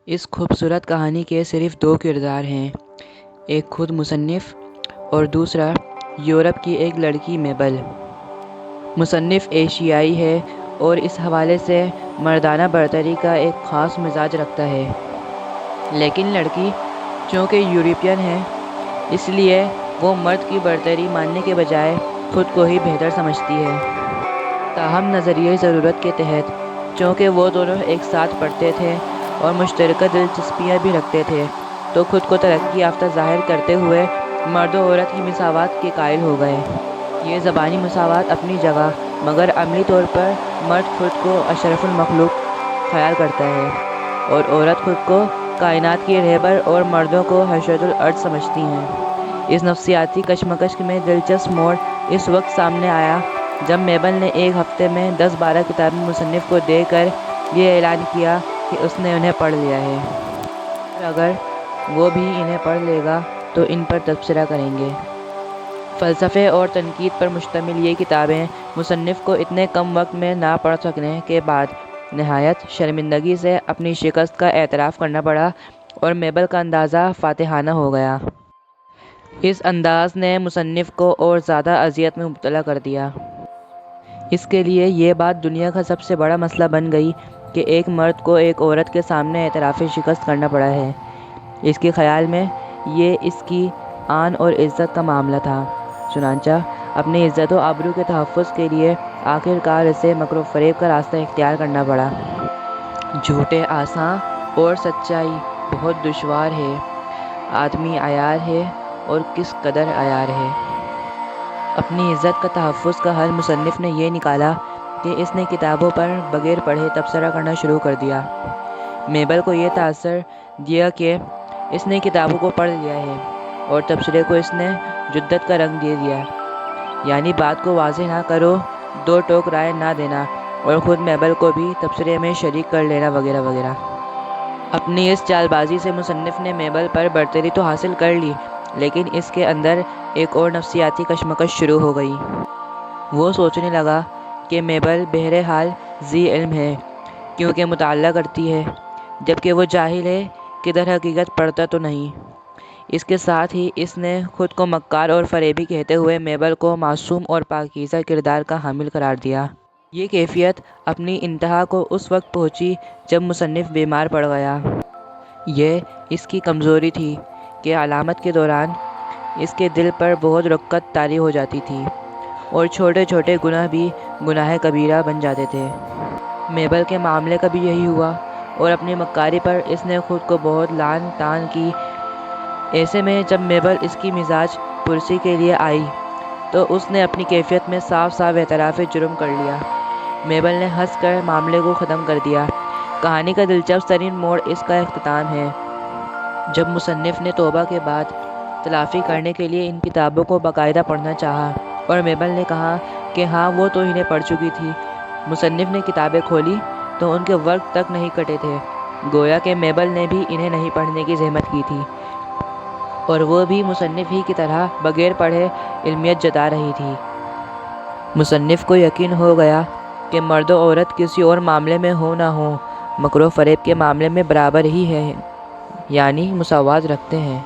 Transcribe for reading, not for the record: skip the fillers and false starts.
اس خوبصورت کہانی کے صرف دو کردار ہیں، ایک خود مصنف اور دوسرا یورپ کی ایک لڑکی میبل۔ مصنف ایشیائی ہے اور اس حوالے سے مردانہ برتری کا ایک خاص مزاج رکھتا ہے، لیکن لڑکی چونکہ یورپین ہے اس لیے وہ مرد کی برتری ماننے کے بجائے خود کو ہی بہتر سمجھتی ہے۔ تاہم نظریۂ ضرورت کے تحت چونکہ وہ دونوں ایک ساتھ پڑھتے تھے اور مشترکہ دلچسپیاں بھی رکھتے تھے تو خود کو ترقی یافتہ ظاہر کرتے ہوئے مرد و عورت کی مساوات کے قائل ہو گئے۔ یہ زبانی مساوات اپنی جگہ، مگر عملی طور پر مرد خود کو اشرف المخلوق خیال کرتا ہے اور عورت خود کو کائنات کی رہبر اور مردوں کو حشرۃ الارض سمجھتی ہیں۔ اس نفسیاتی کشمکش میں دلچسپ موڑ اس وقت سامنے آیا جب میبل نے ایک ہفتے میں 10-12 کتابیں مصنف کو دے کر یہ اعلان کیا کہ اس نے انہیں پڑھ لیا ہے اور اگر وہ بھی انہیں پڑھ لے گا تو ان پر تبصرہ کریں گے۔ فلسفے اور تنقید پر مشتمل یہ کتابیں مصنف کو اتنے کم وقت میں نہ پڑھ سکنے کے بعد نہایت شرمندگی سے اپنی شکست کا اعتراف کرنا پڑا اور میبل کا اندازہ فاتحانہ ہو گیا۔ اس انداز نے مصنف کو اور زیادہ اذیت میں مبتلا کر دیا۔ اس کے لیے یہ بات دنیا کا سب سے بڑا مسئلہ بن گئی کہ ایک مرد کو ایک عورت کے سامنے اعتراف شکست کرنا پڑا ہے۔ اس کے خیال میں یہ اس کی آن اور عزت کا معاملہ تھا، چنانچہ اپنی عزت و آبرو کے تحفظ کے لیے آخر کار اسے مکر و فریب کا راستہ اختیار کرنا پڑا۔ جھوٹے آساں اور سچائی بہت دشوار ہے، آدمی عیار ہے اور کس قدر عیار ہے۔ اپنی عزت کا تحفظ کا حل مصنف نے یہ نکالا کہ اس نے کتابوں پر بغیر پڑھے تبصرہ کرنا شروع کر دیا۔ میبل کو یہ تاثر دیا کہ اس نے کتابوں کو پڑھ لیا ہے اور تبصرے کو اس نے جدت کا رنگ دے دیا، یعنی بات کو واضح نہ کرو، دو ٹوک رائے نہ دینا اور خود میبل کو بھی تبصرے میں شریک کر لینا وغیرہ وغیرہ۔ اپنی اس چال بازی سے مصنف نے میبل پر برتری تو حاصل کر لی، لیکن اس کے اندر ایک اور نفسیاتی کشمکش شروع ہو گئی۔ وہ سوچنے لگا کہ میبل بہرحال ذی علم ہے کیونکہ مطالعہ کرتی ہے، جبکہ وہ جاہل ہے کہ در حقیقت پڑھتا تو نہیں۔ اس کے ساتھ ہی اس نے خود کو مکار اور فریبی کہتے ہوئے میبل کو معصوم اور پاکیزہ کردار کا حامل قرار دیا۔ یہ کیفیت اپنی انتہا کو اس وقت پہنچی جب مصنف بیمار پڑ گیا۔ یہ اس کی کمزوری تھی کہ علامت کے دوران اس کے دل پر بہت رقت طاری ہو جاتی تھی اور چھوٹے چھوٹے گناہ بھی گناہ کبیرہ بن جاتے تھے۔ میبل کے معاملے کا بھی یہی ہوا اور اپنی مکاری پر اس نے خود کو بہت لعن طعن کی۔ ایسے میں جب میبل اس کی مزاج پرسی کے لیے آئی تو اس نے اپنی کیفیت میں صاف صاف اعتراف جرم کر لیا۔ میبل نے ہنس کر معاملے کو ختم کر دیا۔ کہانی کا دلچسپ ترین موڑ اس کا اختتام ہے، جب مصنف نے توبہ کے بعد تلافی کرنے کے لیے ان کتابوں کو باقاعدہ پڑھنا چاہا اور میبل نے کہا کہ ہاں وہ تو انہیں پڑھ چکی تھی۔ مصنف نے کتابیں کھولی تو ان کے ورق تک نہیں کٹے تھے، گویا کہ میبل نے بھی انہیں نہیں پڑھنے کی زحمت کی تھی اور وہ بھی مصنف ہی کی طرح بغیر پڑھے علمیت جتا رہی تھی۔ مصنف کو یقین ہو گیا کہ مرد و عورت کسی اور معاملے میں ہو نہ ہو، مکر و فریب کے معاملے میں برابر ہی ہیں، یعنی مساوات رکھتے ہیں۔